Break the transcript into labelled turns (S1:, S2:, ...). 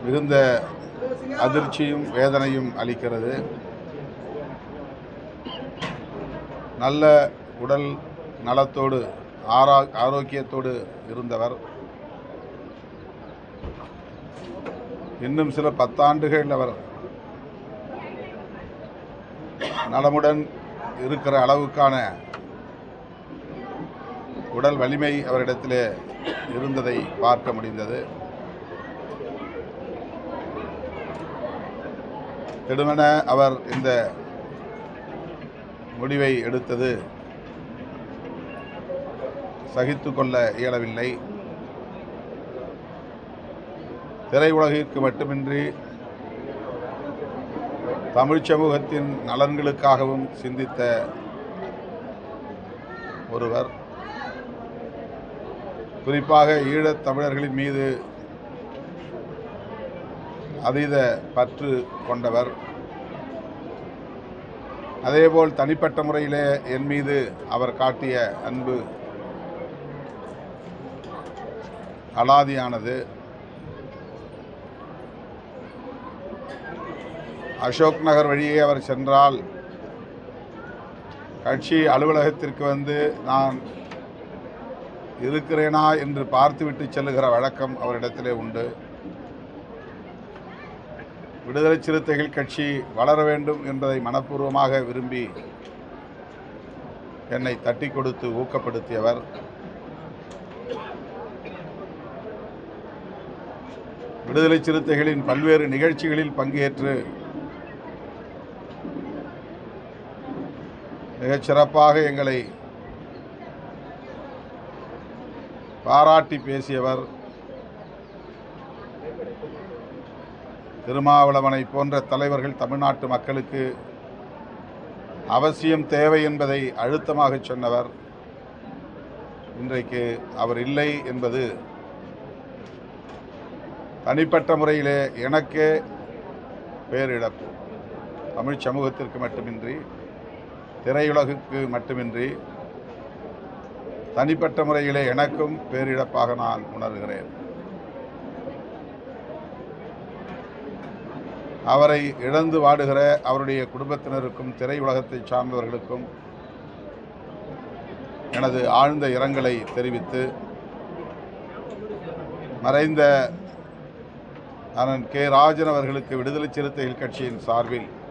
S1: மிகுந்த அதிர்ச்சியும் வேதனையும் அளிக்கிறது. நல்ல உடல் நலத்தோடு ஆரோக்கியத்தோடு இருந்தவர் இன்னும் சில 10 ஆண்டுகள் அவர் நலமுடன் இருக்கிற அளவுக்கான உடல் வலிமை அவரிடத்திலே இருந்ததை பார்க்க முடிந்தது. திடுமென அவர் இந்த முடிவை எடுத்தது சகித்து கொள்ள இயலவில்லை. திரையுலகிற்கு மட்டுமின்றி தமிழ் சமூகத்தின் நலன்களுக்காகவும் சிந்தித்த ஒருவர், குறிப்பாக ஈழத் தமிழர்களின் மீது அதீத பற்று கொண்டவர். அதேபோல் தனிப்பட்ட முறையிலே என் மீது அவர் காட்டிய அன்பு அலாதியானது. அசோக் நகர் வழியே அவர் சென்றால் கட்சி அலுவலகத்திற்கு வந்து நான் இருக்கிறேனா என்று பார்த்துவிட்டு செல்லுகிற வழக்கம் அவரிடத்திலே உண்டு. விடுதலை சிறுத்தைகள் கட்சி வளர வேண்டும் என்பதை மனப்பூர்வமாக விரும்பி என்னை தட்டி கொடுத்து ஊக்கப்படுத்தியவர். விடுதலை சிறுத்தைகளின் பல்வேறு நிகழ்ச்சிகளில் பங்கேற்று மிகச் சிறப்பாக எங்களை பாராட்டி பேசியவர். திருமாவளவனை போன்ற தலைவர்கள் தமிழ்நாட்டு மக்களுக்கு அவசியம் தேவை என்பதை அழுத்தமாக சொன்னவர். இன்றைக்கு அவர் இல்லை என்பது தனிப்பட்ட முறையிலே எனக்கே பேரிழப்பு. தமிழ் சமூகத்திற்கு மட்டுமின்றி, திரையுலகுக்கு மட்டுமின்றி, தனிப்பட்ட முறையிலே எனக்கும் பேரிழப்பாக நான் உணர்கிறேன். அவரை இழந்து வாடுகிற அவருடைய குடும்பத்தினருக்கும் திரையுலகத்தை சார்ந்தவர்களுக்கும் எனது ஆழ்ந்த இரங்கலை தெரிவித்து, மறைந்த அண்ணன் கே. ராஜன் அவர்களுக்கு விடுதலை சிறுத்தைகள் கட்சியின் சார்பில்